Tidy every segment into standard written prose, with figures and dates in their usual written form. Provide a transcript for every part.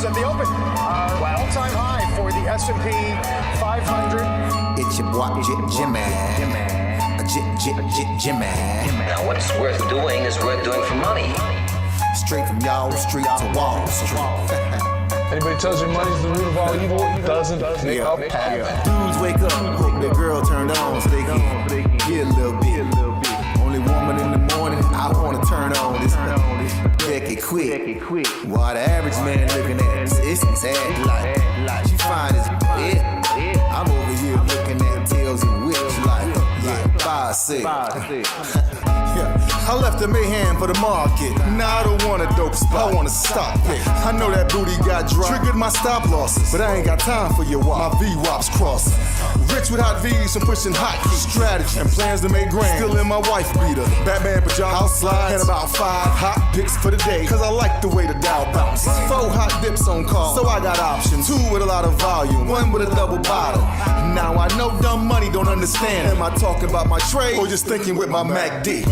At the open, all-time high for the S&P 500. It's your boy Jimmy. Now, what's worth doing is worth doing for money. Straight from y'all street to Wall Street. Anybody tells you money's the root of all evil, doesn't make up happen. Dudes wake up, hope their girl turned on so they can get a little bit. Only woman in the morning, I wanna turn on this. Becky quick. While the average man looking at it's sad like she fine as yeah. I'm over here looking at tails and whips like yeah, 5'6". I left the mayhem for the market. Now I don't want a dope spot, I want a stock pick. I know that booty got dry, triggered my stop losses, but I ain't got time for your wop. My V-Wops crossing. Rich with hot V's and pushing hot keys. Strategy and plans to make grand. Still in my wife beater. Batman pajamas, house slides, and about 5 hot picks for the day. Cause I like the way the Dow bounce. 4 hot dips on call, so I got options. 2 with a lot of volume, 1 with a double bottle. Now I know dumb money don't understand. Am I talking about my trade or just thinking with my MACD?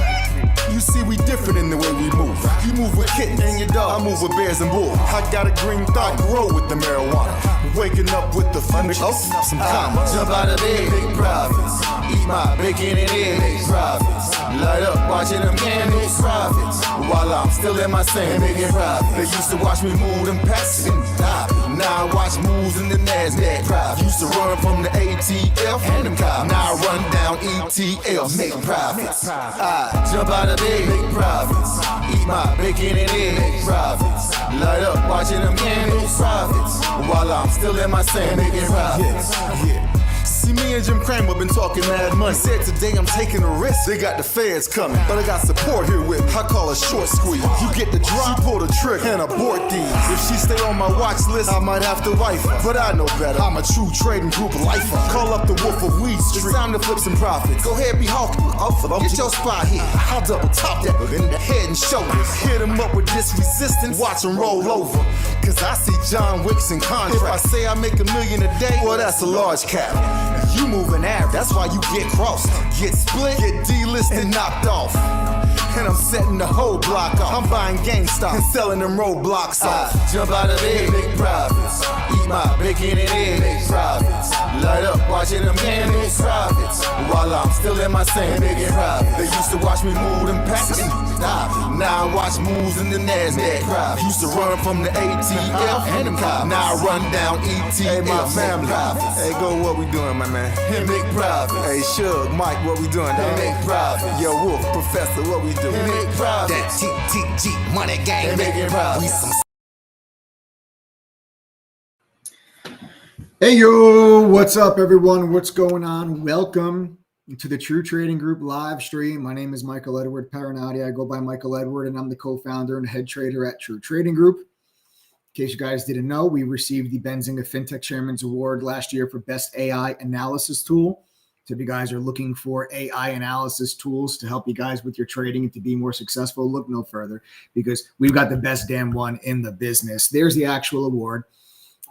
You see, we different in the way we move. You move with kittens and your dog, I move with bears and bulls. I got a green thought, grow with the marijuana. Waking up with the fun, some commas. Jump out of bed, big profits. Eat my bacon and eggs, big profits. Light up, watching them candles, profits. While I'm still in my sand, making profits. They used to watch me move them packs and stop. Now I watch moves in the NASDAQ. Profits. Used to run from the ATF and them cops. Now I run down ETL, make profits. I jump out of bed, make profits. Eat my bacon and eggs, make profits. Light up, watching them candles, profits. While I'm still in my sand, making profits. Yeah. See, me and Jim Cramer been talking mad money. Said today I'm taking a risk. They got the feds coming, but I got support here with me. I call a short squeeze. You get the drop, she pull the trigger and abort these. If she stay on my watch list, I might have to wife her. But I know better. I'm a true trading group lifer. Call up the Wolf of Weed Street. It's time to flip some profits. Go ahead, be hawking. Get your spot here. I'll double top that in the head and shoulders. Hit him up with this resistance. Watch him roll over. Cause I see John Wicks in contract. If I say I make $1 million a day, well, that's a large cap. You moving average, that's why you get crossed. Get split, get delisted, knocked off. and I'm setting the whole block off. I'm buying GameStop and selling them roadblocks off. Jump out of bed, make profits. Eat my bacon and eggs, make profits. Light up, watching them games, make profits. While I'm still in my sand, making profits. They used to watch me move them packs. Now I watch moves in the NASDAQ. Used to run from the ATF and them cops. Now I run down ETF. Hey, my family. Hey, go, what we doing, my man? Hey, make profits. Hey, Shug, Mike, what we doing, dog? Hey, make profits. Yo, Wolf, Professor, what we doing? Hey, make profits. That TTG money gang, making profits. We some. Hey, yo, what's up, everyone? What's going on? Welcome to the True Trading Group live stream. My name is Michael Edward Parinati. I go by Michael Edward, and I'm the co-founder and head trader at True Trading Group. In case you guys didn't know, we received the Benzinga FinTech Chairman's Award last year for Best AI Analysis Tool. So if you guys are looking for AI analysis tools to help you guys with your trading and to be more successful, look no further, because we've got the best damn one in the business. There's the actual award.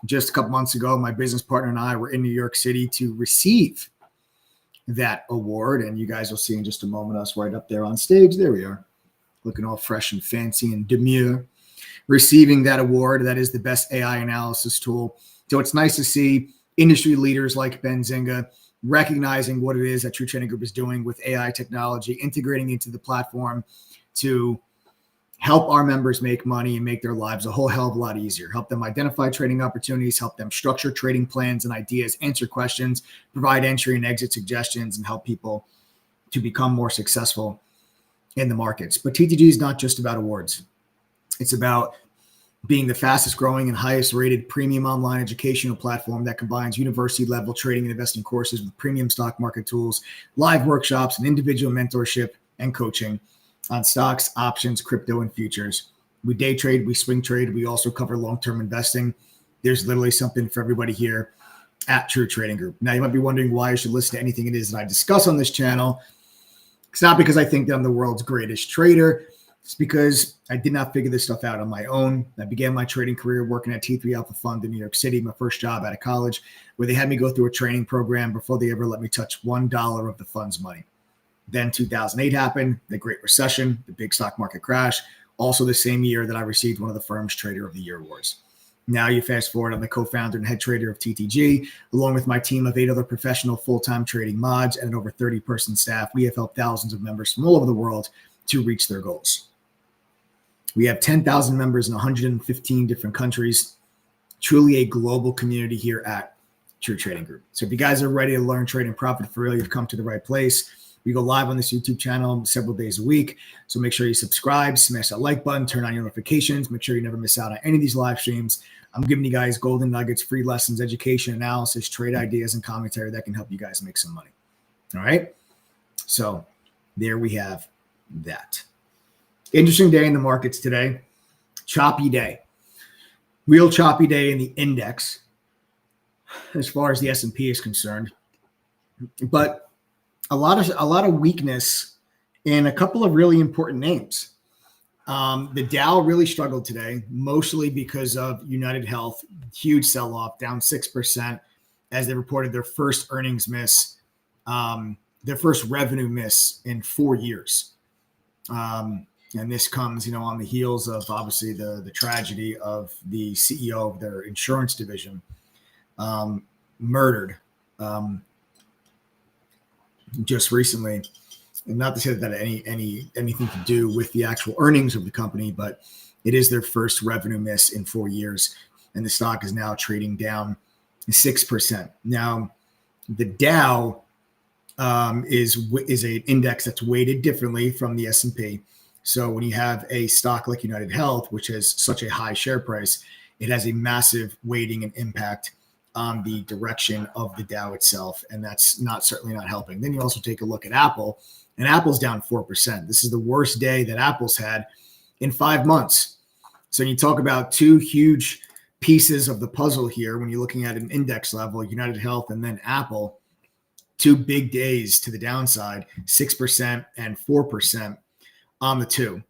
Just a couple months ago, my business partner and I were in New York City to receive that award. And you guys will see in just a moment us right up there on stage. There we are, looking all fresh and fancy and demure, receiving that award. That is the best AI analysis tool. So it's nice to see industry leaders like Benzinga recognizing what it is that True Trading Group is doing with AI technology, integrating into the platform to help our members make money and make their lives a whole hell of a lot easier. Help them identify trading opportunities, help them structure trading plans and ideas, answer questions, provide entry and exit suggestions, and help people to become more successful in the markets. But TTG is not just about awards. It's about being the fastest growing and highest rated premium online educational platform that combines university level trading and investing courses with premium stock market tools, live workshops, and individual mentorship and coaching on stocks, options, crypto, and futures. We day trade, we swing trade. We also cover long-term investing. There's literally something for everybody here at True Trading Group. Now, you might be wondering why you should listen to anything it is that I discuss on this channel. It's not because I think that I'm the world's greatest trader. It's because I did not figure this stuff out on my own. I began my trading career working at T3 Alpha Fund in New York City, my first job out of college, where they had me go through a training program before they ever let me touch $1 of the fund's money. Then 2008 happened, the Great Recession, the big stock market crash, also the same year that I received one of the firm's Trader of the Year awards. Now you fast forward, I'm the co-founder and head trader of TTG, along with my team of 8 other professional full-time trading mods and an over 30-person staff. We have helped thousands of members from all over the world to reach their goals. We have 10,000 members in 115 different countries, truly a global community here at True Trading Group. So if you guys are ready to learn, trade, and profit for real, you've come to the right place. We go live on this YouTube channel several days a week. So make sure you subscribe, smash that like button, turn on your notifications, make sure you never miss out on any of these live streams. I'm giving you guys golden nuggets, free lessons, education, analysis, trade ideas, and commentary that can help you guys make some money. All right. So there we have that. Interesting day in the markets today. Choppy day. Real choppy day in the index as far as the S&P is concerned. But a lot of weakness in a couple of really important names. The Dow really struggled today, mostly because of United Health, huge sell-off, down 6% as they reported their first earnings miss, their first revenue miss in 4 years. And this comes, on the heels of obviously the tragedy of the CEO of their insurance division murdered just recently. And not to say that anything to do with the actual earnings of the company, but it is their first revenue miss in 4 years, and the stock is now trading down 6%. Now, the Dow is an index that's weighted differently from the S&P. So when you have a stock like United Health, which has such a high share price, it has a massive weighting and impact on the direction of the Dow itself, and that's certainly not helping. Then you also take a look at Apple, and Apple's down 4%. This is the worst day that Apple's had in 5 months. So when you talk about two huge pieces of the puzzle here, when you're looking at an index level, United Health and then Apple, 2 big days to the downside, 6% and 4% on the two.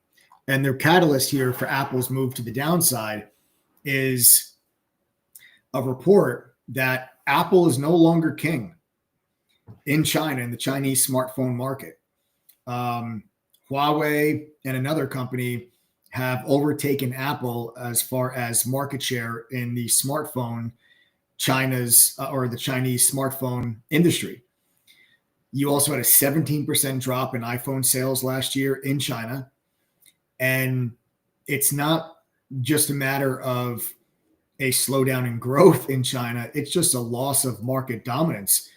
And their catalyst here for Apple's move to the downside is a report that Apple is no longer king in China, in the Chinese smartphone market. Huawei and another company have overtaken Apple as far as market share in the smartphone the Chinese smartphone industry. You also had a 17% drop in iPhone sales last year in China. And it's not just a matter of a slowdown in growth in China. It's just a loss of market dominance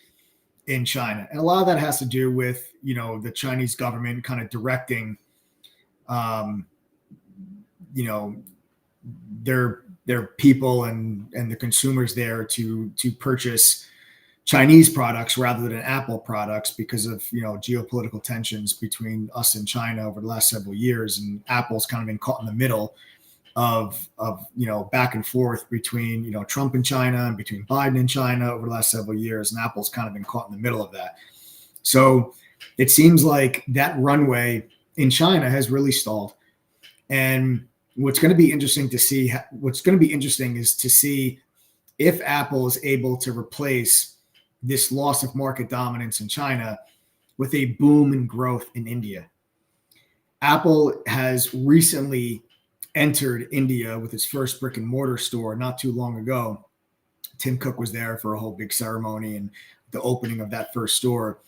in China. And a lot of that has to do with, the Chinese government kind of directing, their people and the consumers there to purchase Chinese products rather than Apple products because of, geopolitical tensions between us and China over the last several years. And Apple's kind of been caught in the middle of back and forth between, Trump and China and between Biden and China over the last several years. And Apple's kind of been caught in the middle of that. So it seems like that runway in China has really stalled. And what's going to be interesting is to see if Apple is able to replace this loss of market dominance in China with a boom in growth in India. Apple has recently entered India with its first brick and mortar store not too long ago. Tim Cook was there for a whole big ceremony and the opening of that first store.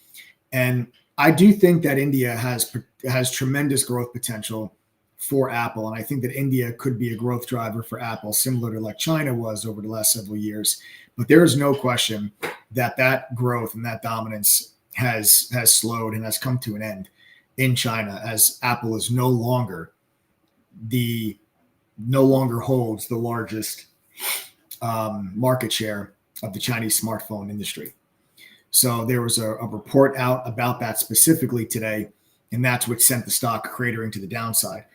And I do think that India has tremendous growth potential for Apple. And I think that India could be a growth driver for Apple, similar to like China was over the last several years. But there is no question that growth and that dominance has slowed and has come to an end in China, as Apple is no longer holds the largest market share of the Chinese smartphone industry. So there was a report out about that specifically today, and that's what sent the stock cratering to the downside.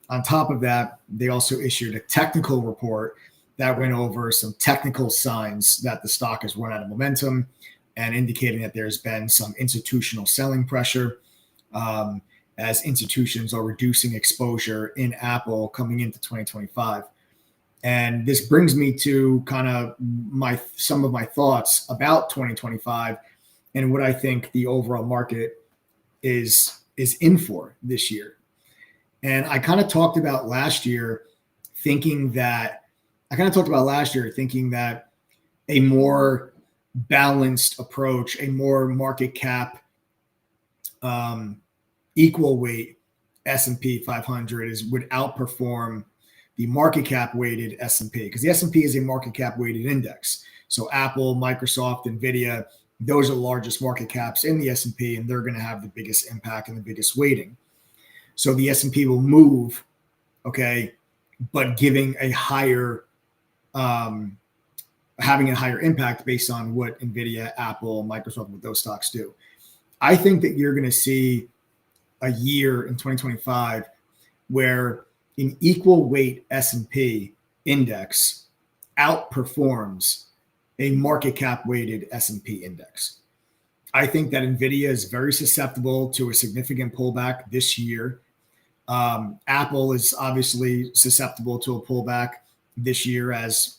On top of that, they also issued a technical report that went over some technical signs that the stock has run out of momentum and indicating that there's been some institutional selling pressure as institutions are reducing exposure in Apple coming into 2025. And this brings me to kind of some of my thoughts about 2025 and what I think the overall market is in for this year. And I kind of talked about last year thinking that a more balanced approach, a more market cap, equal weight S&P 500 would outperform the market cap weighted S&P, because the S&P is a market cap weighted index. So Apple, Microsoft, Nvidia, those are the largest market caps in the S&P, and they're going to have the biggest impact and the biggest weighting. So the S&P will move, okay, but giving a higher, having a higher impact based on what Nvidia, Apple, Microsoft, what those stocks do. I think that you're going to see a year in 2025 where an equal weight S&P index outperforms a market cap weighted S&P index. I think that Nvidia is very susceptible to a significant pullback this year. Apple is obviously susceptible to a pullback this year, as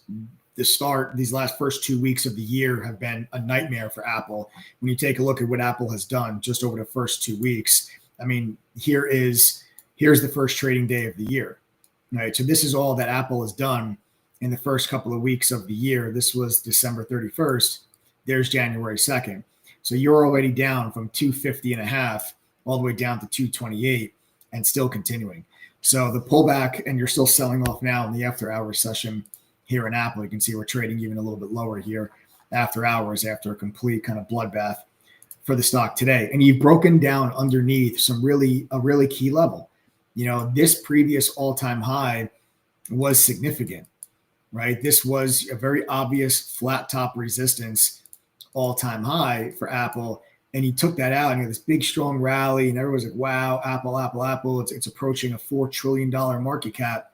these last first 2 weeks of the year have been a nightmare for Apple. When you take a look at what Apple has done just over the first 2 weeks, I mean, here's the first trading day of the year, right? So this is all that Apple has done in the first couple of weeks of the year. This was December 31st. There's January 2nd. So you're already down from 250.5 all the way down to 228 and still continuing. So the pullback, and you're still selling off now in the after hours session here in Apple. You can see we're trading even a little bit lower here after hours, after a complete kind of bloodbath for the stock today. And you've broken down underneath a really key level. This previous all-time high was significant, right? This was a very obvious flat top resistance all-time high for Apple. And you took that out and you had this big, strong rally, and everyone's like, wow, Apple. It's approaching a $4 trillion market cap.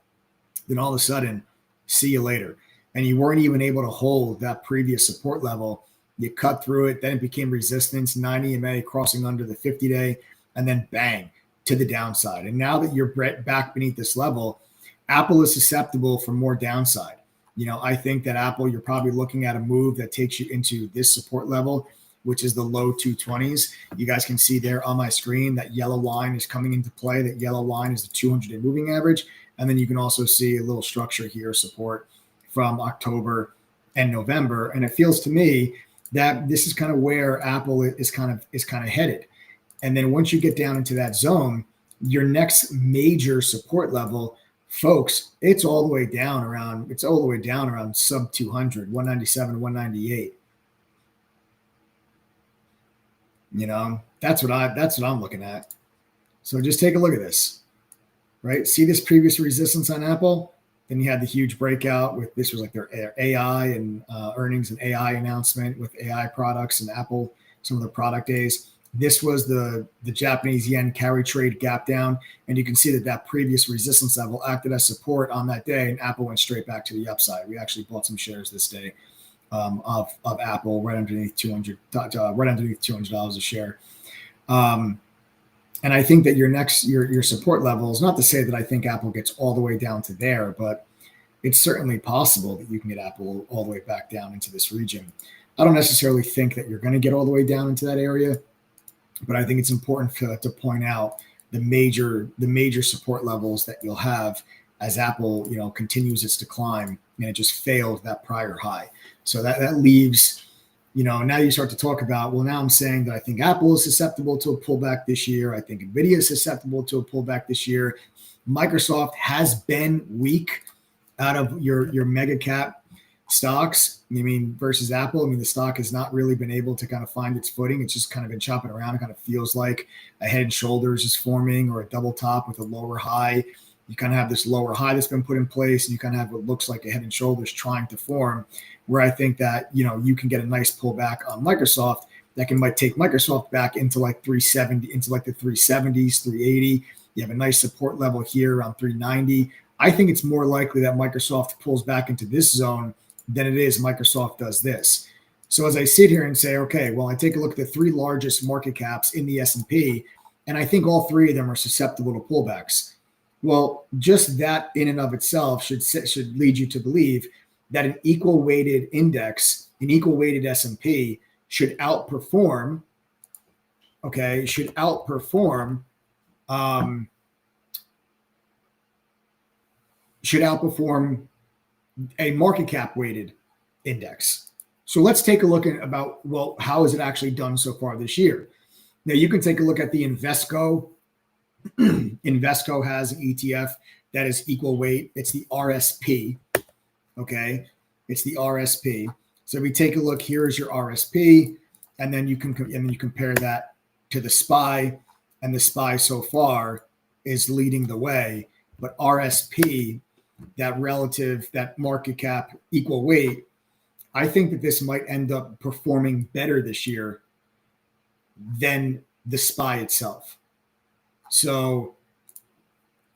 Then all of a sudden, see you later. And you weren't even able to hold that previous support level. You cut through it. Then it became resistance, 9 EMA crossing under the 50-day, and then bang, to the downside. And now that you're back beneath this level, Apple is susceptible for more downside. I think that Apple, you're probably looking at a move that takes you into this support level which is the low 220s. You guys can see there on my screen that yellow line is coming into play. That yellow line is the 200-day moving average. And then you can also see a little structure here, support from October and November. And it feels to me that this is kind of where Apple is kind of headed. And then once you get down into that zone, your next major support level, folks, it's all the way down around sub 200, 197, 198. You know, that's what I'm looking at. So just take a look at this, right? See this previous resistance on Apple? Then you had the huge breakout with, this was like their AI and earnings and AI announcement with AI products and Apple, some of the product days. This was the Japanese yen carry trade gap down. And you can see that previous resistance level acted as support on that day, and Apple went straight back to the upside. We actually bought some shares this day of Apple right underneath $200 a share. And I think that your support levels, not to say that I think Apple gets all the way down to there, but it's certainly possible that you can get Apple all the way back down into this region. I don't necessarily think that you're going to get all the way down into that area, but I think it's important to point out the major support levels that you'll have as Apple, continues its decline, and it just failed that prior high. So that leaves, now you start to talk about, well, now I'm saying that I think Apple is susceptible to a pullback this year. I think NVIDIA is susceptible to a pullback this year. Microsoft has been weak out of your mega cap stocks. Versus Apple. The stock has not really been able to kind of find its footing. It's just kind of been chopping around. It kind of feels like a head and shoulders is forming, or a double top with a lower high. You kind of have this lower high that's been put in place, and you kind of have what looks like a head and shoulders trying to form, where I think that, you can get a nice pullback on Microsoft that might take Microsoft back into like 370, into like the 370s, 380. You have a nice support level here around 390. I think it's more likely that Microsoft pulls back into this zone than it is Microsoft does this. So as I sit here and say, okay, well, I take a look at the three largest market caps in the S&P, and I think all three of them are susceptible to pullbacks. Well, just that in and of itself should lead you to believe that an equal weighted index, an equal weighted S&P should outperform a market cap weighted index. So let's take a look at how has it actually done so far this year? Now you can take a look at the Invesco. Invesco has an ETF that is equal weight. It's the RSP. Okay. It's the RSP. So if we take a look, here's your RSP, and then you compare that to the SPY, and the SPY so far is leading the way. But RSP, that market cap equal weight, I think that this might end up performing better this year than the SPY itself. So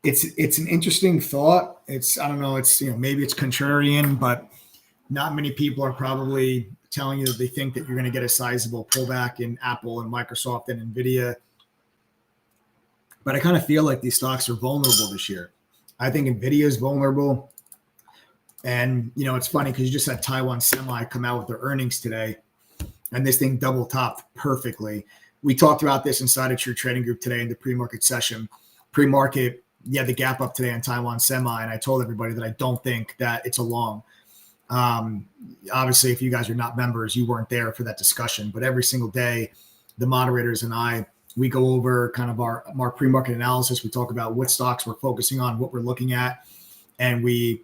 it's an interesting thought. I don't know, maybe it's contrarian, but not many people are probably telling you that they think that you're going to get a sizable pullback in Apple and Microsoft and NVIDIA. But I kind of feel like these stocks are vulnerable this year. I think NVIDIA is vulnerable. And, it's funny because you just had Taiwan Semi come out with their earnings today, and this thing double topped perfectly. We talked about this inside of True Trading Group today in the pre-market session. Pre-market, the gap up today on Taiwan Semi, and I told everybody that I don't think that it's a long. Obviously, if you guys are not members, you weren't there for that discussion. But every single day, the moderators and I, we go over kind of our pre-market analysis. We talk about what stocks we're focusing on, what we're looking at, and we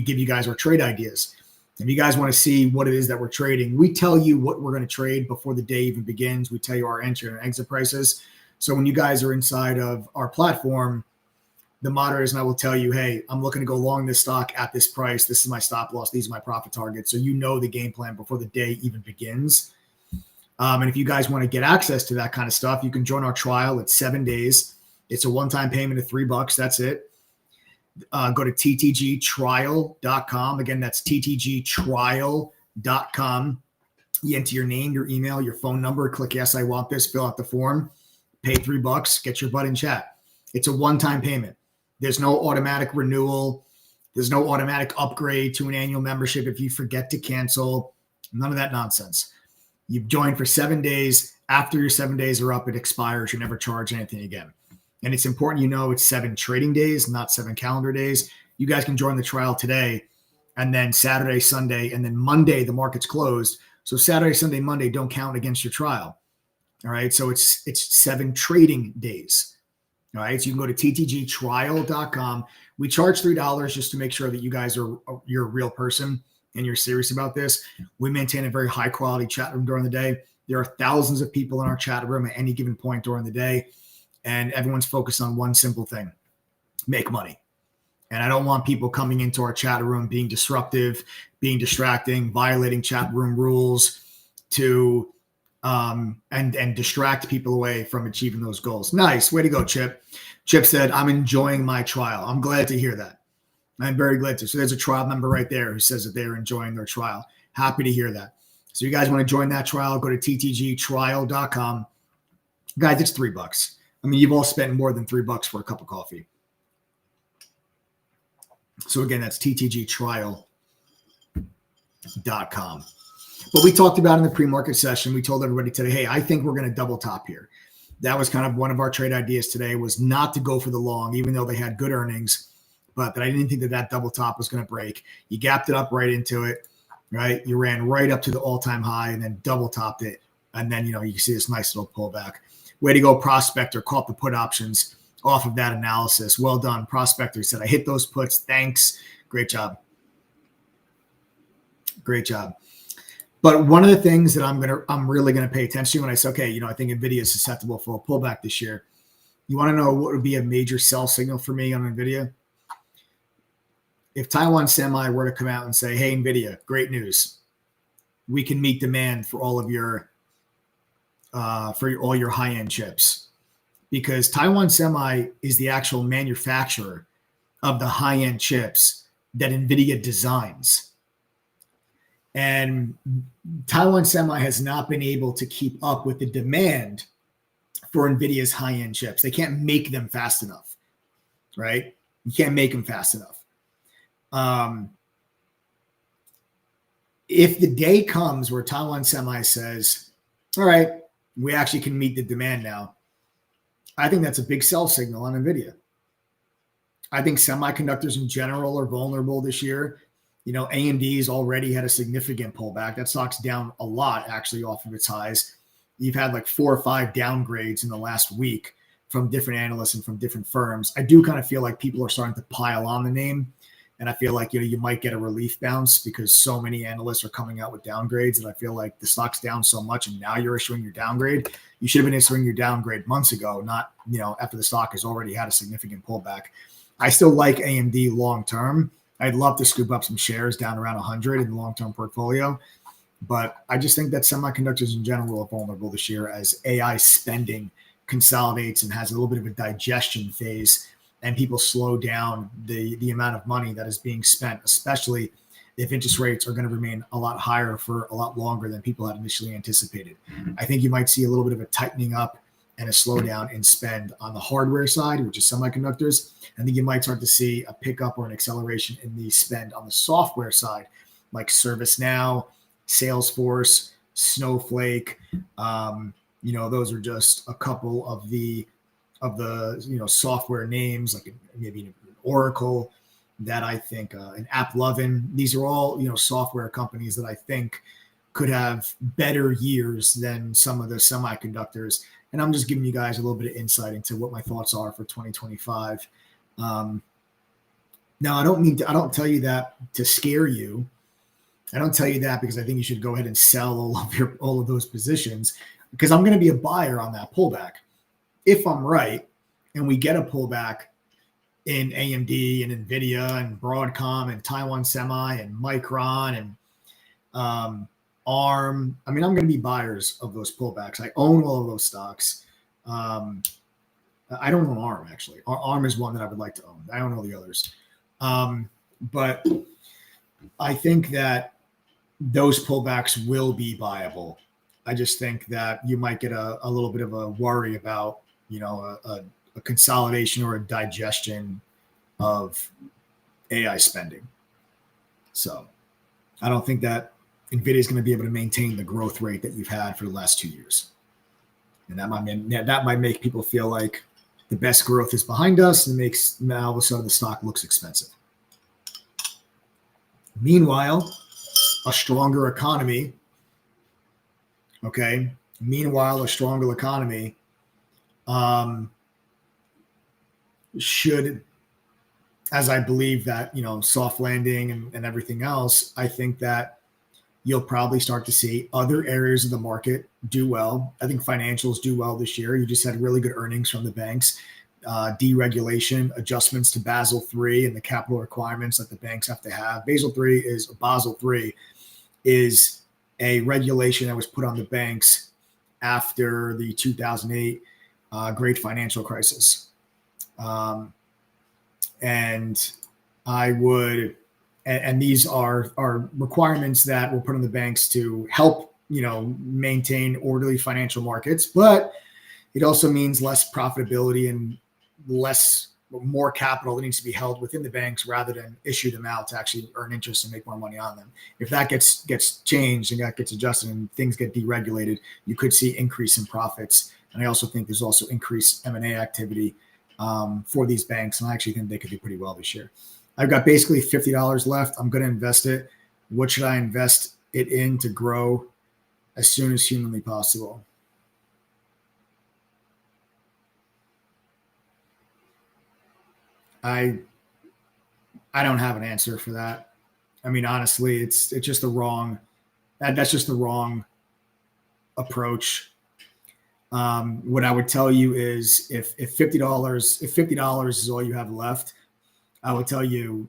give you guys our trade ideas. If you guys want to see what it is that we're trading, we tell you what we're going to trade before the day even begins. We tell you our entry and exit prices. So when you guys are inside of our platform, the moderators and I will tell you, hey, I'm looking to go long this stock at this price. This is my stop loss. These are my profit targets. So you know the game plan before the day even begins. And if you guys want to get access to that kind of stuff, you can join our trial. It's 7 days. It's a one-time payment of $3. That's it. Go to ttgtrial.com. Again, that's ttgtrial.com. You enter your name, your email, your phone number, click yes, I want this, fill out the form, pay $3, get your butt in chat. It's a one-time payment. There's no automatic renewal. There's no automatic upgrade to an annual membership if you forget to cancel. None of that nonsense. You join for 7 days. After your 7 days are up, it expires. You never charge anything again. And it's important it's 7 trading days, not 7 calendar days. You guys can join the trial today, and then Saturday, Sunday, and then Monday, the market's closed. So Saturday, Sunday, Monday don't count against your trial. All right. So it's 7 trading days. All right. So you can go to ttgtrial.com. We charge $3 just to make sure that you guys you're a real person and you're serious about this. We maintain a very high quality chat room during the day. There are thousands of people in our chat room at any given point during the day, and everyone's focused on one simple thing: make money. And I don't want people coming into our chat room being disruptive, being distracting, violating chat room rules to and distract people away from achieving those goals. Nice. Way to go, Chip. Chip said, I'm enjoying my trial. I'm glad to hear that. I'm very glad to. So there's a trial member right there who says that they're enjoying their trial. Happy to hear that. So you guys want to join that trial, go to ttgtrial.com. Guys, it's $3. I mean, you've all spent more than $3 for a cup of coffee. So again, that's ttgtrial.com. But we talked about in the pre-market session, we told everybody today, hey, I think we're going to double top here. That was kind of one of our trade ideas today, was not to go for the long, even though they had good earnings, but that I didn't think that double top was going to break. You gapped it up right into it, right? You ran right up to the all-time high and then double topped it. And then, you can see this nice little pullback. Way to go, Prospector. Caught the put options off of that analysis. Well done. Prospector said, I hit those puts. Thanks. Great job. Great job. But one of the things that I'm really going to pay attention to when I say, okay, I think NVIDIA is susceptible for a pullback this year. You want to know what would be a major sell signal for me on NVIDIA? If Taiwan Semi were to come out and say, hey, NVIDIA, great news. We can meet demand for all of your all your high-end chips, because Taiwan Semi is the actual manufacturer of the high-end chips that NVIDIA designs. And Taiwan Semi has not been able to keep up with the demand for NVIDIA's high-end chips. They can't make them fast enough, right? You can't make them fast enough. If the day comes where Taiwan Semi says, all right, we actually can meet the demand now, I think that's a big sell signal on NVIDIA. I think semiconductors in general are vulnerable this year. AMD's already had a significant pullback. That stock's down a lot, actually, off of its highs. You've had like 4 or 5 downgrades in the last week from different analysts and from different firms. I do kind of feel like people are starting to pile on the name. And I feel like, you might get a relief bounce because so many analysts are coming out with downgrades. And I feel like the stock's down so much and now you're issuing your downgrade. You should have been issuing your downgrade months ago, not, after the stock has already had a significant pullback. I still like AMD long-term. I'd love to scoop up some shares down around 100 in the long-term portfolio. But I just think that semiconductors in general are vulnerable this year as AI spending consolidates and has a little bit of a digestion phase, and people slow down the amount of money that is being spent, especially if interest rates are going to remain a lot higher for a lot longer than people had initially anticipated. I think you might see a little bit of a tightening up and a slowdown in spend on the hardware side, which is semiconductors. I think you might start to see a pickup or an acceleration in the spend on the software side, like ServiceNow, Salesforce, Snowflake. Those are just a couple of the software names, like maybe Oracle, that I think, and AppLovin. These are all, software companies that I think could have better years than some of the semiconductors. And I'm just giving you guys a little bit of insight into what my thoughts are for 2025. Now, I don't tell you that to scare you. I don't tell you that because I think you should go ahead and sell all of those positions, because I'm going to be a buyer on that pullback. If I'm right and we get a pullback in AMD and NVIDIA and Broadcom and Taiwan Semi and Micron and ARM, I'm going to be buyers of those pullbacks. I own all of those stocks. I don't own ARM, actually. ARM is one that I would like to own. I own all the others. But I think that those pullbacks will be viable. I just think that you might get a little bit of a worry about, a consolidation or a digestion of AI spending. So I don't think that NVIDIA is going to be able to maintain the growth rate that you've had for the last 2 years. And that might make people feel like the best growth is behind us, and makes now all of a sudden the stock looks expensive. Meanwhile, a stronger economy, should, as I believe that, soft landing and everything else, I think that you'll probably start to see other areas of the market do well. I think financials do well this year. You just had really good earnings from the banks, deregulation, adjustments to Basel III and the capital requirements that the banks have to have. Basel III is a regulation that was put on the banks after the 2008 great financial crisis. And these are requirements that were put on the banks to help, maintain orderly financial markets, but it also means less profitability and more capital that needs to be held within the banks rather than issue them out to actually earn interest and make more money on them. If that gets changed and that gets adjusted and things get deregulated, you could see increase in profits. And I also think there's also increased M&A activity for these banks. And I actually think they could do pretty well this year. I've got basically $50 left. I'm going to invest it. What should I invest it in to grow as soon as humanly possible? I don't have an answer for that. I mean, honestly, it's just that's just the wrong approach. What I would tell you is if $50 is all you have left, I would tell you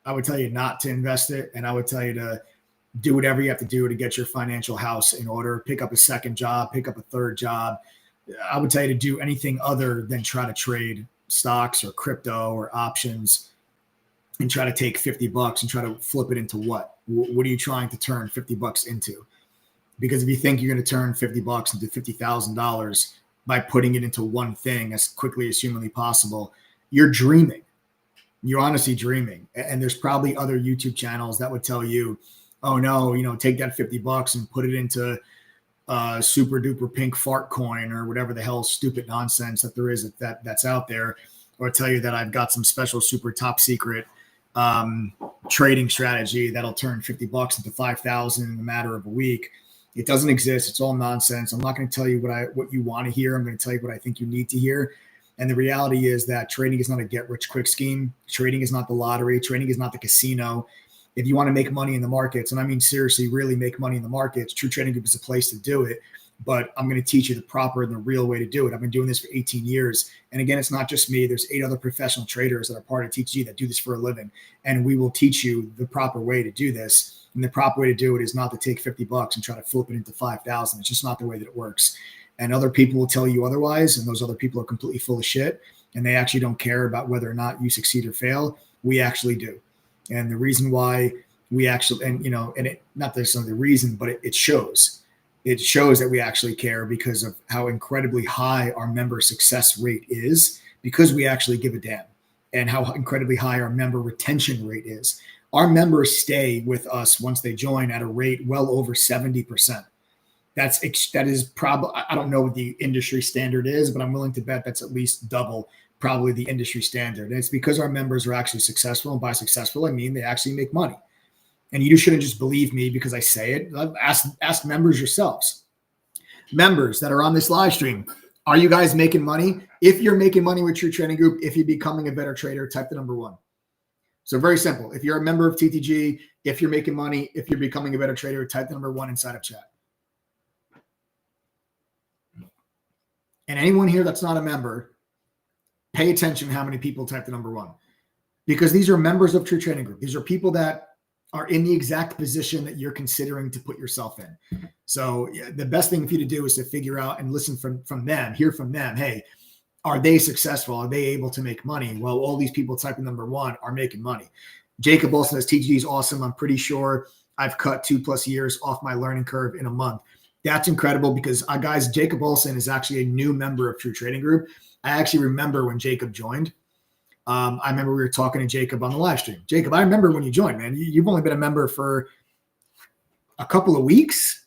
not to invest it. And I would tell you to do whatever you have to do to get your financial house in order, pick up a second job, pick up a third job. I would tell you to do anything other than try to trade stocks or crypto or options and try to take $50 and try to flip it into what are you trying to turn $50 into? Because if you think you're going to turn $50 into $50,000 by putting it into one thing as quickly as humanly possible, you're dreaming. You're honestly dreaming. And there's probably other YouTube channels that would tell you, oh no, take that $50 and put it into super duper pink fart coin or whatever the hell stupid nonsense that there is that's out there, or tell you that I've got some special super top secret trading strategy that'll turn $50 into 5,000 in a matter of a week. It doesn't exist. It's all nonsense. I'm not going to tell you what you want to hear. I'm going to tell you what I think you need to hear. And the reality is that trading is not a get-rich-quick scheme. Trading is not the lottery. Trading is not the casino. If you want to make money in the markets, and I mean seriously, really make money in the markets, True Trading Group is a place to do it. But I'm going to teach you the proper and the real way to do it. I've been doing this for 18 years. And again, it's not just me. There's 8 other professional traders that are part of TTG that do this for a living. And we will teach you the proper way to do this. And the proper way to do it is not to take $50 and try to flip it into 5,000. It's just not the way that it works. And other people will tell you otherwise. And those other people are completely full of shit. And they actually don't care about whether or not you succeed or fail. We actually do. And the reason why we actually, and it, not there's some of the reason, but it shows. It shows that we actually care because of how incredibly high our member success rate is, because we actually give a damn, and how incredibly high our member retention rate is. Our members stay with us once they join at a rate well over 70%. That is probably, I don't know what the industry standard is, but I'm willing to bet that's at least double probably the industry standard. And it's because our members are actually successful. And by successful, I mean they actually make money. And you shouldn't just believe me because I say it. Ask members yourselves. Members that are on this live stream, are you guys making money? If you're making money with True Trading Group, if you're becoming a better trader, type the number 1. So very simple. If you're a member of TTG, if you're making money, if you're becoming a better trader, type the number 1 inside of chat. And anyone here that's not a member, pay attention how many people type the number 1. Because these are members of True Trading Group. These are people that are in the exact position that you're considering to put yourself in. So the best thing for you to do is to figure out and listen from them, hear from them. Hey, are they successful? Are they able to make money? Well, all these people typing number 1 are making money. Jacob Olson says TGD is awesome. I'm pretty sure I've cut 2+ years off my learning curve in a month. That's incredible because guys, Jacob Olson is actually a new member of True Trading Group. I actually remember when Jacob joined. I remember we were talking to Jacob on the live stream. Jacob, I remember when you joined, man. You've only been a member for a couple of weeks,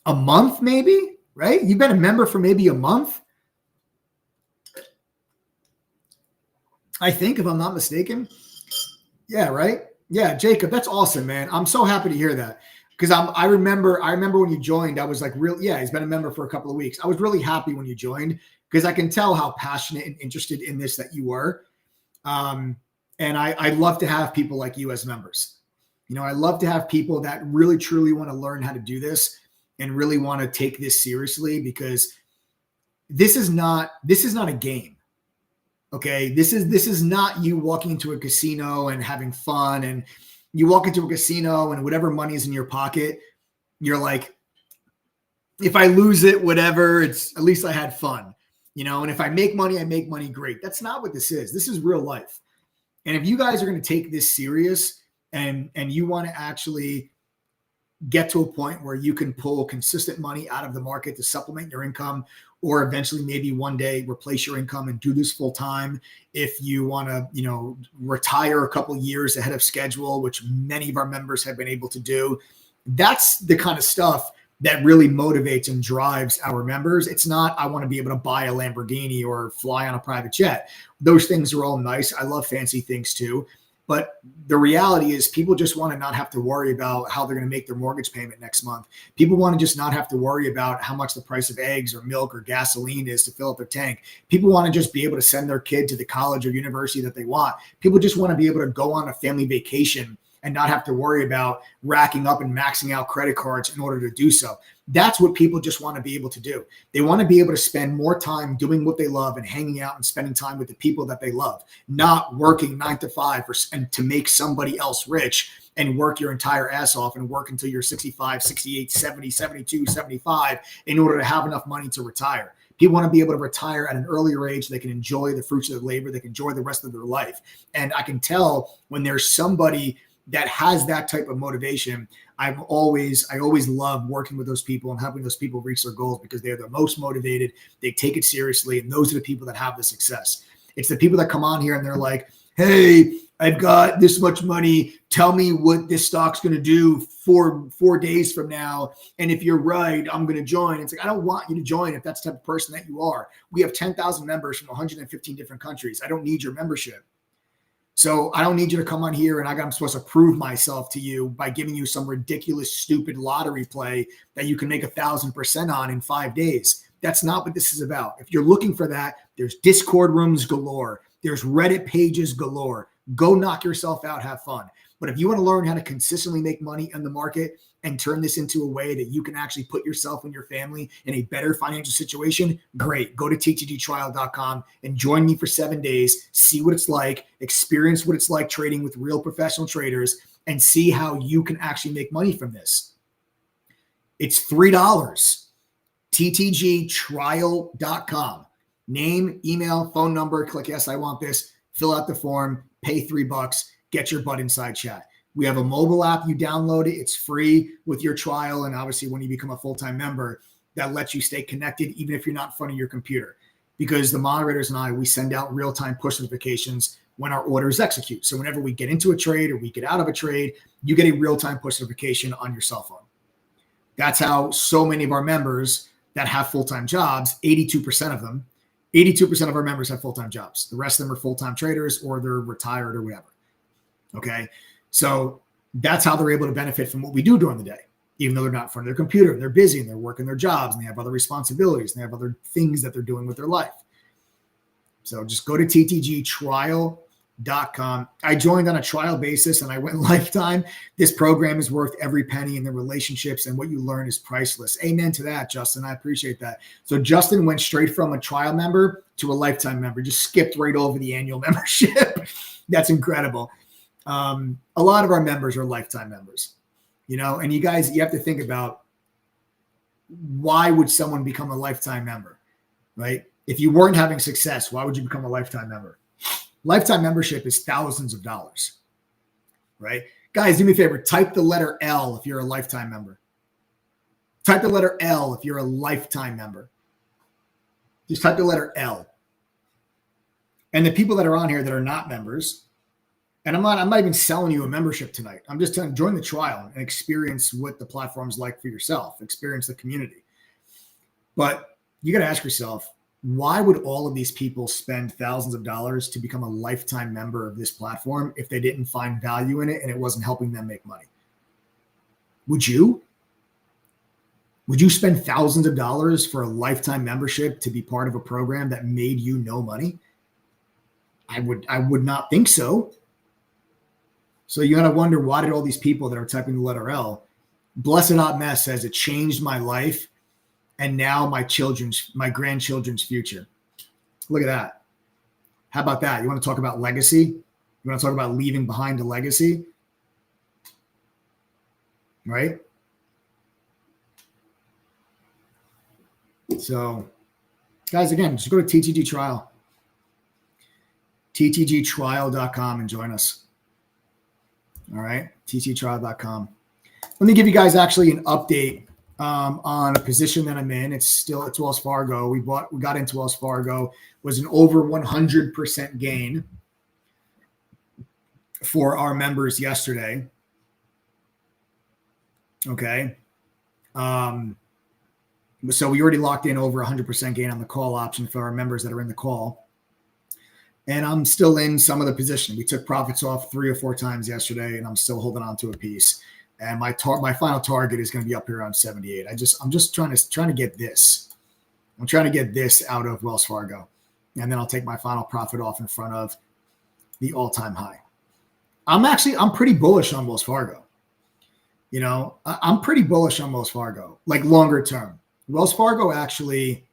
a month maybe, right? You've been a member for maybe a month. I think, if I'm not mistaken. Yeah, right? Yeah, Jacob, that's awesome, man. I'm so happy to hear that. Because I remember when you joined, I was like, he's been a member for a couple of weeks. I was really happy when you joined because I can tell how passionate and interested in this that you were. And I love to have people like you as members. I love to have people that really, truly want to learn how to do this and really want to take this seriously, because this is not a game. Okay. This is not you walking into a casino and having fun, and you walk into a casino and whatever money is in your pocket, you're like, if I lose it, whatever, it's at least I had fun, and if I make money, I make money. Great. That's not what this is. This is real life. And if you guys are going to take this serious and you want to actually get to a point where you can pull consistent money out of the market to supplement your income, or eventually maybe one day replace your income and do this full time. If you want to, retire a couple years ahead of schedule, which many of our members have been able to do, that's the kind of stuff that really motivates and drives our members. It's not, I want to be able to buy a Lamborghini or fly on a private jet. Those things are all nice. I love fancy things too. But the reality is people just want to not have to worry about how they're going to make their mortgage payment next month. People want to just not have to worry about how much the price of eggs or milk or gasoline is to fill up their tank. People want to just be able to send their kid to the college or university that they want. People just want to be able to go on a family vacation and not have to worry about racking up and maxing out credit cards in order to do so. That's what people just want to be able to do. They want to be able to spend more time doing what they love and hanging out and spending time with the people that they love, not working 9 to 5 and to make somebody else rich and work your entire ass off and work until you're 65, 68, 70, 72, 75 in order to have enough money to retire. People want to be able to retire at an earlier age so they can enjoy the fruits of their labor. They can enjoy the rest of their life. And I can tell when there's somebody that has that type of motivation, I always love working with those people and helping those people reach their goals, because they're the most motivated. They take it seriously. And those are the people that have the success. It's the people that come on here and they're like, hey, I've got this much money. Tell me what this stock's going to do for 4 days from now. And if you're right, I'm going to join. It's like, I don't want you to join if that's the type of person that you are. We have 10,000 members from 115 different countries. I don't need your membership. So I don't need you to come on here and I'm supposed to prove myself to you by giving you some ridiculous, stupid lottery play that you can make 1,000% on in 5 days. That's not what this is about. If you're looking for that, there's Discord rooms galore. There's Reddit pages galore. Go knock yourself out, have fun. But if you want to learn how to consistently make money in the market and turn this into a way that you can actually put yourself and your family in a better financial situation, great. Go to ttgtrial.com and join me for 7 days. See what it's like, experience what it's like trading with real professional traders, and see how you can actually make money from this. It's $3. ttgtrial.com. Name, email, phone number, click yes, I want this, fill out the form, pay $3, get your butt inside chat. We have a mobile app. You download it. It's free with your trial. And obviously when you become a full-time member, that lets you stay connected even if you're not in front of your computer, because the moderators and we send out real-time push notifications when our orders execute. So whenever we get into a trade or we get out of a trade, you get a real-time push notification on your cell phone. That's how so many of our members that have full-time jobs, 82% of them, 82% of our members have full-time jobs. The rest of them are full-time traders or they're retired or whatever. Okay. So that's how they're able to benefit from what we do during the day, even though they're not in front of their computer and they're busy and they're working their jobs and they have other responsibilities and they have other things that they're doing with their life. So just go to ttgtrial.com. I joined on a trial basis and I went lifetime. This program is worth every penny, and the relationships and what you learn is priceless. Amen to that, Justin. I appreciate that. So Justin went straight from a trial member to a lifetime member, just skipped right over the annual membership. That's incredible. A lot of our members are lifetime members, and you guys, you have to think about, why would someone become a lifetime member, right? If you weren't having success, why would you become a lifetime member? Lifetime membership is thousands of dollars, right? Guys, do me a favor. Type the letter L if you're a lifetime member. Type the letter L if you're a lifetime member. Just type the letter L. And the people that are on here that are not members, And I'm not even selling you a membership tonight. I'm just telling you, join the trial and experience what the platform's like for yourself, experience the community. But you got to ask yourself, why would all of these people spend thousands of dollars to become a lifetime member of this platform if they didn't find value in it and it wasn't helping them make money? Would you? Would you spend thousands of dollars for a lifetime membership to be part of a program that made you no money? I would not think so. So you got to wonder, why did all these people that are typing the letter L, Blessed Hot Mess says it changed my life and now my grandchildren's future. Look at that. How about that? You want to talk about legacy? You want to talk about leaving behind a legacy? Right? So, guys, again, just go to TTG Trial. TTGtrial.com and join us. All right, tttrial.com. Let me give you guys actually an update on a position that I'm in. It's Wells Fargo. We got into Wells Fargo. Was an over 100% gain for our members yesterday. Okay. So we already locked in over 100% gain on the call option for our members that are in the call. And I'm still in some of the position. We took profits off 3 or 4 times yesterday, and I'm still holding on to a piece. And my final target is going to be up here around 78. I'm just trying to get this. I'm trying to get this out of Wells Fargo, and then I'll take my final profit off in front of the all-time high. I'm pretty bullish on Wells Fargo. You know, I'm pretty bullish on Wells Fargo, like longer term. Wells Fargo actually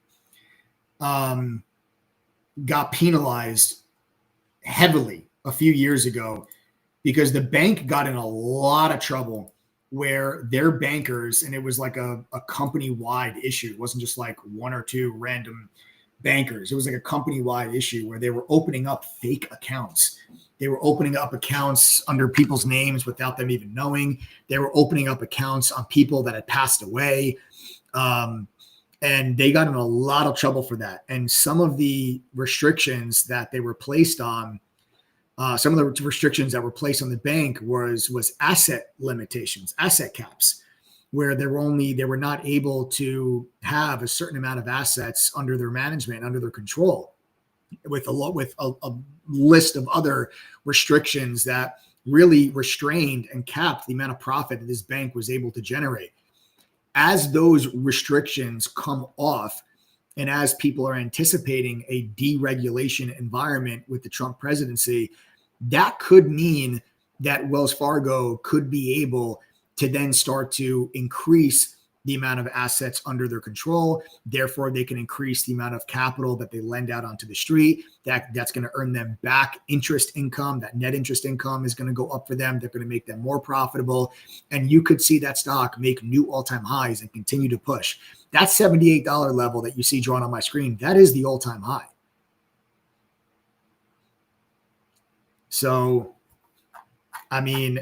got penalized heavily a few years ago because the bank got in a lot of trouble where their bankers, and it was like a company-wide issue. It wasn't just like 1 or 2 random bankers. It was like a company-wide issue where they were opening up fake accounts. They were opening up accounts under people's names without them even knowing. They were opening up accounts on people that had passed away. And they got in a lot of trouble for that. And some of the restrictions that they were placed on, some of the restrictions that were placed on the bank was asset limitations, asset caps, where they were not able to have a certain amount of assets under their management, under their control, with a list of other restrictions that really restrained and capped the amount of profit that this bank was able to generate. As those restrictions come off, and as people are anticipating a deregulation environment with the Trump presidency, that could mean that Wells Fargo could be able to then start to increase the amount of assets under their control. Therefore, they can increase the amount of capital that they lend out onto the street. That's going to earn them back interest income. That net interest income is going to go up for them. They're going to make them more profitable. And you could see that stock make new all-time highs and continue to push. That $78 level that you see drawn on my screen, that is the all-time high. So, I mean,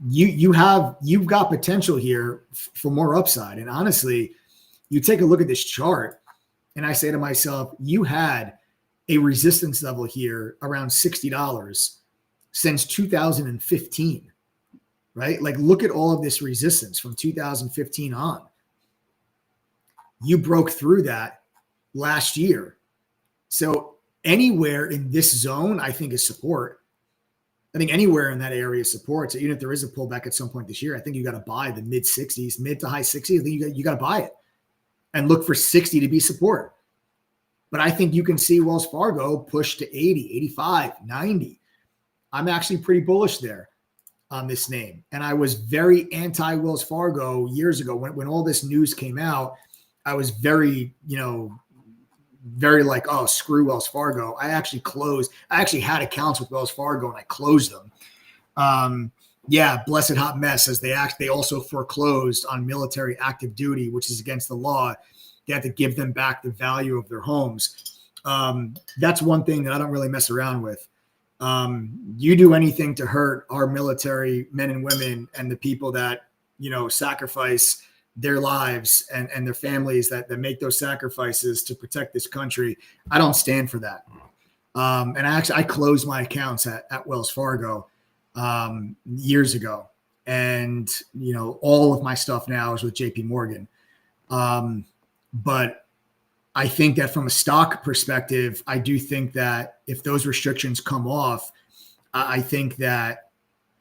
you've got potential here for more upside. And honestly, you take a look at this chart and I say to myself, you had a resistance level here around $60 since 2015, right? Like, look at all of this resistance from 2015 on. You broke through that last year. So anywhere in this zone, I think, is support. I think anywhere in that area supports it. Even if there is a pullback at some point this year, I think you got to buy the mid to high 60s. I think you got to buy it and look for 60 to be support. But I think you can see Wells Fargo push to 80, 85, 90. I'm actually pretty bullish there on this name. And I was very anti-Wells Fargo years ago when all this news came out. I was very like, oh, screw Wells Fargo. I actually had accounts with Wells Fargo and I closed them. Blessed Hot Mess says they also foreclosed on military active duty, which is against the law. They have to give them back the value of their homes. That's one thing that I don't really mess around with. You do anything to hurt our military men and women and the people that, sacrifice their lives and their families that make those sacrifices to protect this country. I don't stand for that. And I closed my accounts at Wells Fargo years ago. And, all of my stuff now is with JP Morgan. But I think that from a stock perspective, I do think that if those restrictions come off, I think that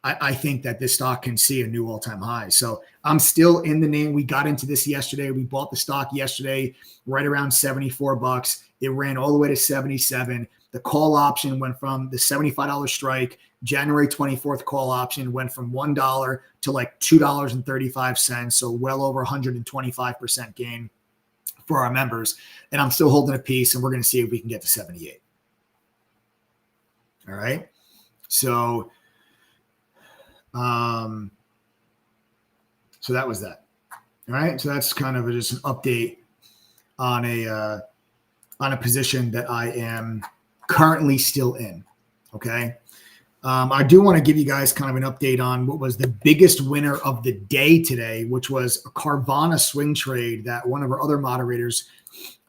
this stock can see a new all-time high. So I'm still in the name. We got into this yesterday. We bought the stock yesterday, right around $74. It ran all the way to 77. The call option went from the $75 strike. January 24th call option went from $1 to like $2.35. So well over 125% gain for our members. And I'm still holding a piece, and we're going to see if we can get to 78. All right. So, so that was that. All right. So that's kind of just an update on a position that I am currently still in. Okay. I do want to give you guys kind of an update on what was the biggest winner of the day today, which was a Carvana swing trade that one of our other moderators,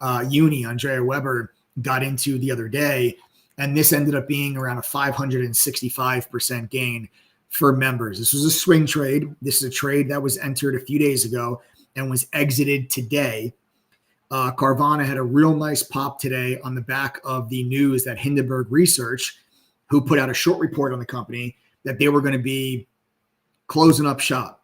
Andrea Weber, got into the other day. And this ended up being around a 565% gain for members. This was a swing trade. This is a trade that was entered a few days ago and was exited today. Carvana had a real nice pop today on the back of the news that Hindenburg Research, who put out a short report on the company, that they were going to be closing up shop.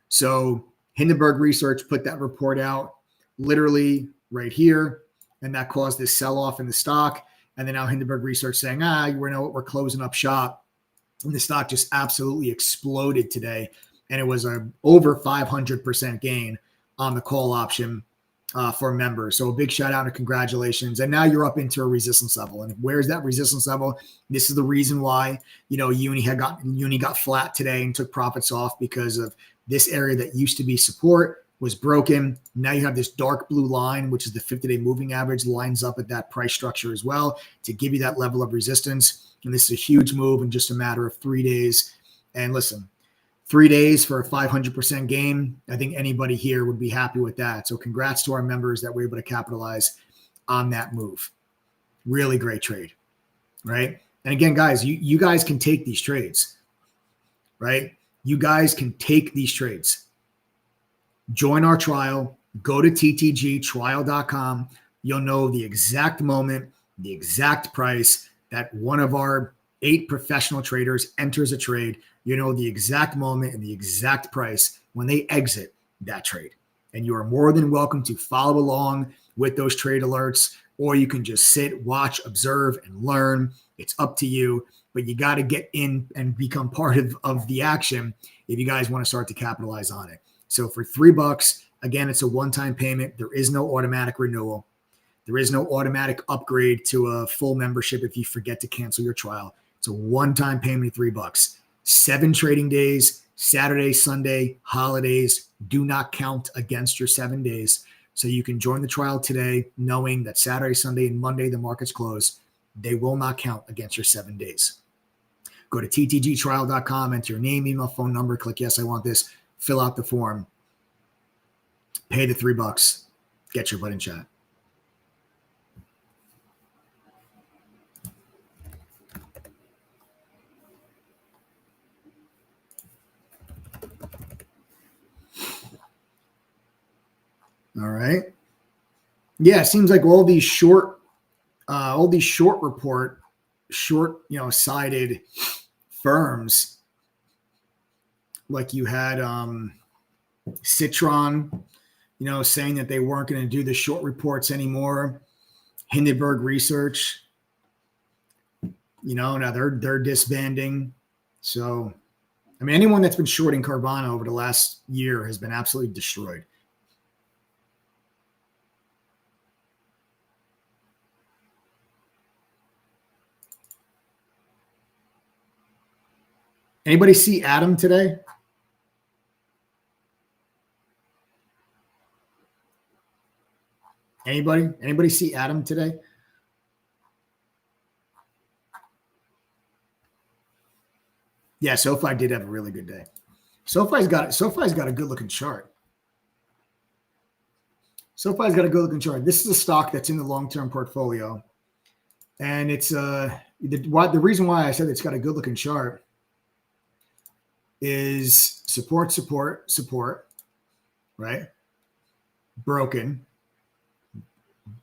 So Hindenburg Research put that report out literally right here, and that caused this sell-off in the stock. And then now Hindenburg Research saying, we're closing up shop. And the stock just absolutely exploded today. And it was a over 500% gain on the call option for members. So a big shout out and congratulations. And now you're up into a resistance level. And where's that resistance level? This is the reason why, Uni got flat today and took profits off, because of this area that used to be support was broken. Now you have this dark blue line, which is the 50-day moving average, lines up at that price structure as well to give you that level of resistance. And this is a huge move in just a matter of 3 days. And listen, 3 days for a 500% gain, I think anybody here would be happy with that. So congrats to our members that were able to capitalize on that move. Really great trade, right? And again, guys, you guys can take these trades, right? You guys can take these trades. Join our trial. Go to ttgtrial.com. You'll know the exact moment, the exact price that one of our 8 professional traders enters a trade. You know the exact moment and the exact price when they exit that trade. And you are more than welcome to follow along with those trade alerts, or you can just sit, watch, observe, and learn. It's up to you, but you got to get in and become part of the action if you guys want to start to capitalize on it. So for $3, again, it's a one-time payment. There is no automatic renewal. There is no automatic upgrade to a full membership if you forget to cancel your trial. It's a one-time payment of $3. 7 trading days, Saturday, Sunday, holidays do not count against your 7 days. So you can join the trial today knowing that Saturday, Sunday, and Monday, the market's closed. They will not count against your 7 days. Go to ttgtrial.com, enter your name, email, phone number, click yes, I want this, fill out the form, pay the $3, get your butt in chat. All right. Yeah, it seems like all these short sided firms, like you had Citron, saying that they weren't going to do the short reports anymore. Hindenburg Research, now they're disbanding. So, I mean, anyone that's been shorting Carvana over the last year has been absolutely destroyed. Anybody see Adam today? Anybody see Adam today? Yeah, SoFi did have a really good day. SoFi's got a good looking chart. SoFi's got a good looking chart. This is a stock that's in the long-term portfolio. And it's the reason why I said it's got a good looking chart is support, right? Broken,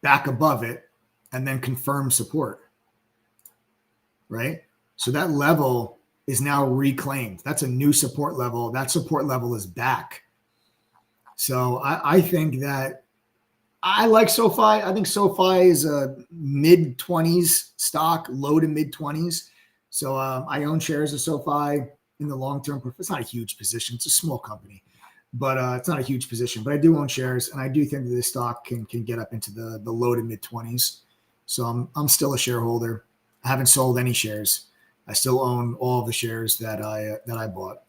back above it, and then confirm support, right? So that level is now reclaimed. That's a new support level. That support level is back. So I think that I like SoFi. I think SoFi is a mid-20s stock, low to mid-20s. So I own shares of SoFi in the long term. It's not a huge position. It's a small company, but it's not a huge position. But I do own shares, and I do think that this stock can get up into the low to mid-20s. So I'm still a shareholder. I haven't sold any shares. I still own all of the shares that I bought.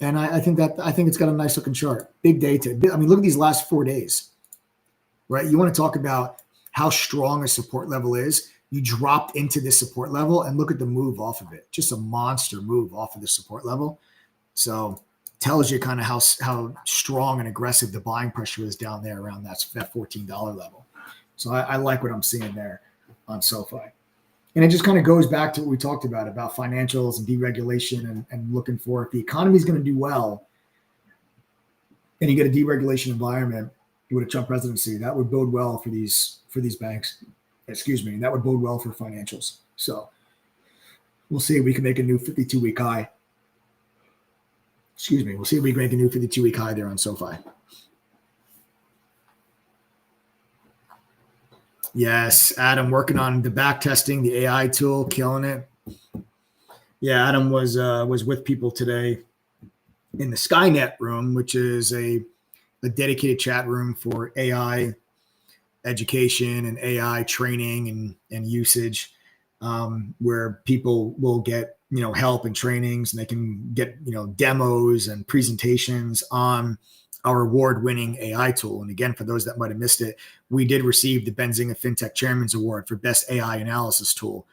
And I think it's got a nice looking chart. Big day I mean, look at these last 4 days, right? You want to talk about how strong a support level is. You dropped into this support level and look at the move off of it. Just a monster move off of the support level. So tells you kind of how strong and aggressive the buying pressure is down there around that $14 level. So I like what I'm seeing there on SoFi. And it just kind of goes back to what we talked about financials and deregulation and looking for if the economy is going to do well and you get a deregulation environment with a Trump presidency, that would bode well for these banks. That would bode well for financials. So we'll see if we can make a new 52-week high. We'll see if we can make a new 52-week high there on SoFi. Yes, Adam working on the back testing, the AI tool, killing it. Yeah, Adam was with people today in the Skynet room, which is a dedicated chat room for AI education and AI training and usage, where people will get help and trainings, and they can get demos and presentations on our award-winning AI tool. And again, for those that might have missed it, we did receive the Benzinga FinTech Chairman's Award for Best AI Analysis Tool.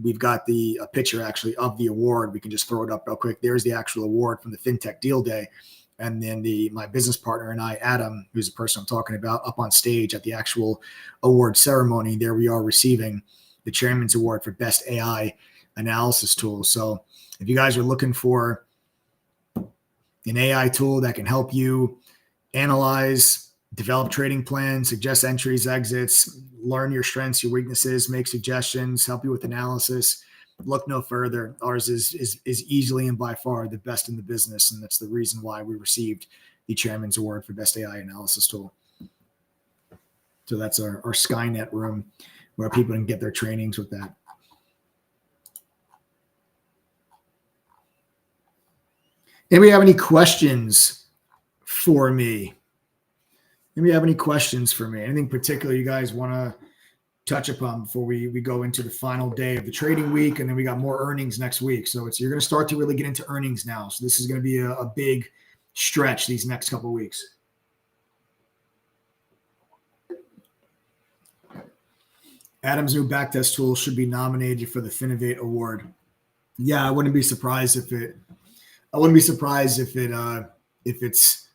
We've got a picture actually of the award. We can just throw it up real quick. There's the actual award from the FinTech Deal Day. And then my business partner and I, Adam, who's the person I'm talking about, up on stage at the actual award ceremony. There we are receiving the Chairman's Award for Best AI Analysis Tool. So if you guys are looking for an AI tool that can help you analyze, develop trading plans, suggest entries, exits, learn your strengths, your weaknesses, make suggestions, help you with analysis, look no further. Ours is easily and by far the best in the business, and that's the reason why we received the Chairman's Award for Best AI Analysis Tool. So that's our Skynet room where people can get their trainings with that. Anybody have any questions for me? Anybody have any questions for me? Anything particular you guys want to touch upon before we go into the final day of the trading week, and then we got more earnings next week. So you're going to start to really get into earnings now. So this is going to be a big stretch these next couple of weeks. Adam's new backtest tool should be nominated for the Finovate Award. Yeah, I wouldn't be surprised if it's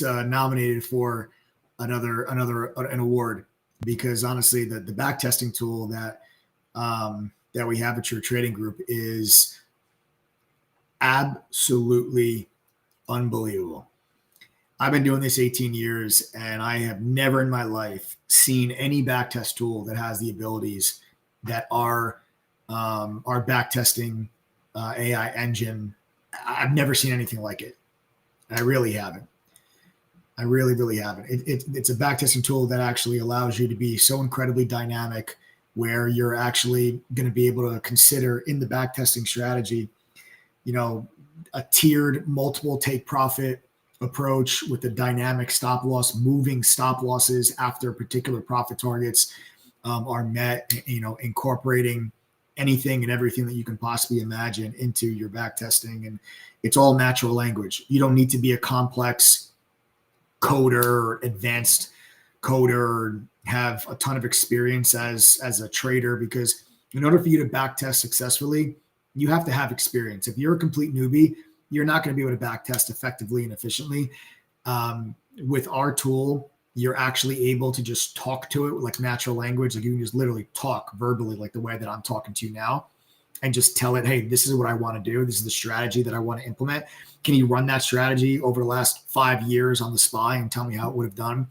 nominated for an award, because honestly, the back testing tool that we have at your trading group is absolutely unbelievable. I've been doing this 18 years, and I have never in my life seen any back test tool that has the abilities that our back testing AI engine. I've never seen anything like it. I really haven't. I really, really haven't. It's a backtesting tool that actually allows you to be so incredibly dynamic, where you're actually going to be able to consider in the backtesting strategy, a tiered multiple take profit approach with the dynamic stop loss, moving stop losses after particular profit targets are met, incorporating anything and everything that you can possibly imagine into your backtesting. And it's all natural language. You don't need to be a complex coder or advanced coder or have a ton of experience as a trader, because in order for you to backtest successfully, you have to have experience. If you're a complete newbie, you're not going to be able to backtest effectively and efficiently. With our tool, you're actually able to just talk to it like natural language. Like you can just literally talk verbally, like the way that I'm talking to you now, and just tell it, hey, this is what I want to do. This is the strategy that I want to implement. Can you run that strategy over the last 5 years on the spy and tell me how it would have done?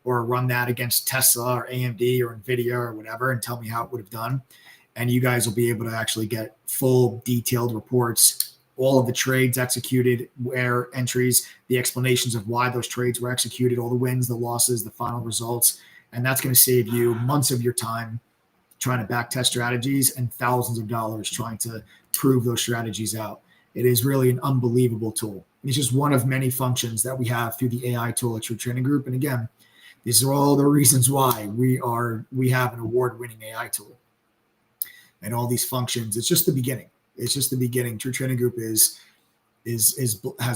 Or run that against Tesla or AMD or NVIDIA or whatever and tell me how it would have done. And you guys will be able to actually get full detailed reports, all of the trades executed, where entries, the explanations of why those trades were executed, all the wins, the losses, the final results. And that's going to save you months of your time trying to back test strategies and thousands of dollars trying to prove those strategies out. It is really an unbelievable tool. It's just one of many functions that we have through the AI tool at True Trading Group. And again, these are all the reasons why we have an award-winning AI tool and all these functions. It's just the beginning. It's just the beginning. True Trading Group has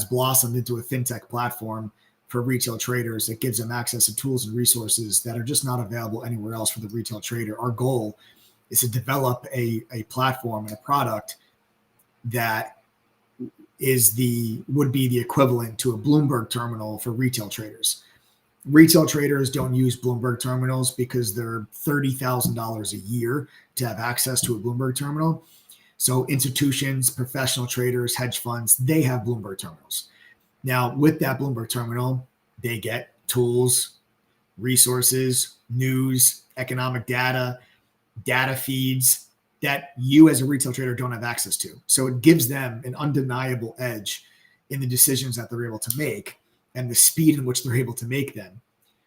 blossomed into a fintech platform for retail traders that gives them access to tools and resources that are just not available anywhere else for the retail trader. Our goal is to develop a platform and a product that would be the equivalent to a Bloomberg terminal for retail traders. Retail traders don't use Bloomberg terminals because they're $30,000 a year to have access to a Bloomberg terminal. So institutions, professional traders, hedge funds, they have Bloomberg terminals. Now, with that Bloomberg terminal, they get tools, resources, news, economic data, data feeds that you as a retail trader don't have access to. So it gives them an undeniable edge in the decisions that they're able to make and the speed in which they're able to make them.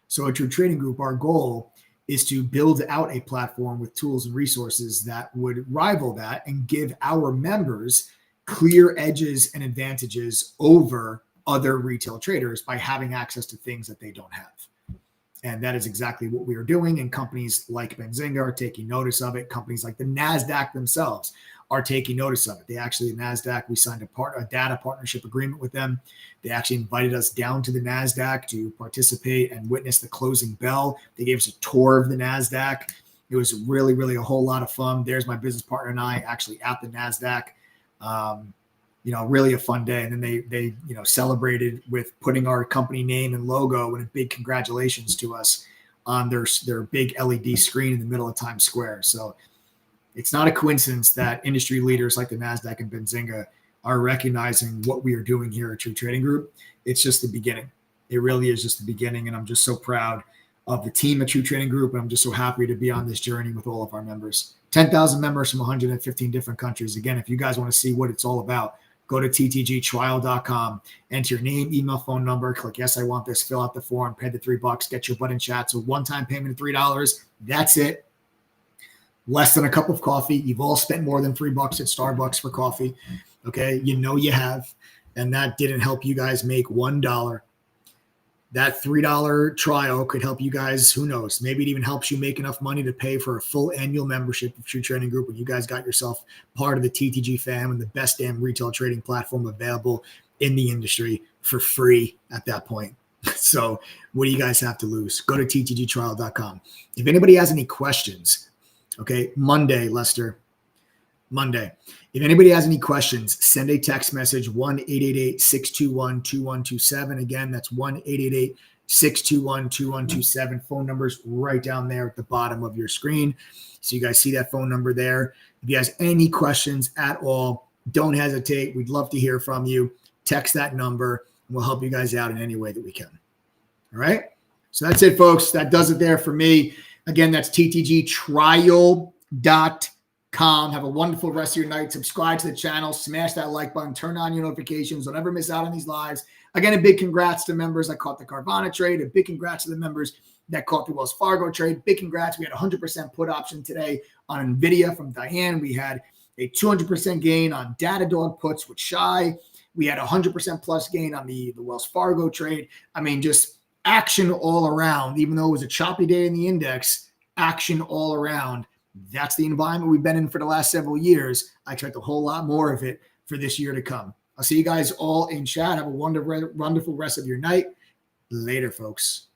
So at True Trading Group, our goal is to build out a platform with tools and resources that would rival that and give our members clear edges and advantages over other retail traders by having access to things that they don't have. And that is exactly what we are doing. And companies like Benzinga are taking notice of it. Companies like the NASDAQ themselves are taking notice of it. They actually, NASDAQ, we signed a data partnership agreement with them. They actually invited us down to the NASDAQ to participate and witness the closing bell. They gave us a tour of the NASDAQ. It was really, really a whole lot of fun. There's my business partner and I actually at the NASDAQ. Really a fun day. And then they celebrated with putting our company name and logo and a big congratulations to us on their big LED screen in the middle of Times Square. So it's not a coincidence that industry leaders like the NASDAQ and Benzinga are recognizing what we are doing here at True Trading Group. It's just the beginning. It really is just the beginning. And I'm just so proud of the team at True Trading Group. And I'm just so happy to be on this journey with all of our members. 10,000 members from 115 different countries. Again, if you guys want to see what it's all about, go to ttgtrial.com, enter your name, email, phone number, click yes, I want this, fill out the form, pay the $3, get your button chat. So one-time payment of $3. That's it. Less than a cup of coffee. You've all spent more than $3 at Starbucks for coffee. Okay. You have, and that didn't help you guys make $1. That $3 trial could help you guys. Who knows? Maybe it even helps you make enough money to pay for a full annual membership of True Trading Group when you guys got yourself part of the TTG fam and the best damn retail trading platform available in the industry for free at that point. So what do you guys have to lose? Go to ttgtrial.com. If anybody has any questions, okay, Monday, if anybody has any questions, send a text message, 1-888-621-2127. Again, that's 1-888-621-2127. Phone number's right down there at the bottom of your screen. So you guys see that phone number there. If you guys have any questions at all, don't hesitate. We'd love to hear from you. Text that number, and we'll help you guys out in any way that we can. All right? So that's it, folks. That does it there for me. Again, that's ttgtrial.com. Have a wonderful rest of your night. Subscribe to the channel, smash that like button, turn on your notifications. Don't ever miss out on these lives. Again, a big congrats to members that caught the Carvana trade. A big congrats to the members that caught the Wells Fargo trade. Big congrats. We had a 100% put option today on NVIDIA from Diane. We had a 200% gain on Datadog puts with Shy. We had a 100% plus gain on the Wells Fargo trade. I mean, just action all around. Even though it was a choppy day in the index, action all around. That's the environment we've been in for the last several years. I expect a whole lot more of it for this year to come. I'll see you guys all in chat. Have a wonderful rest of your night. Later, folks.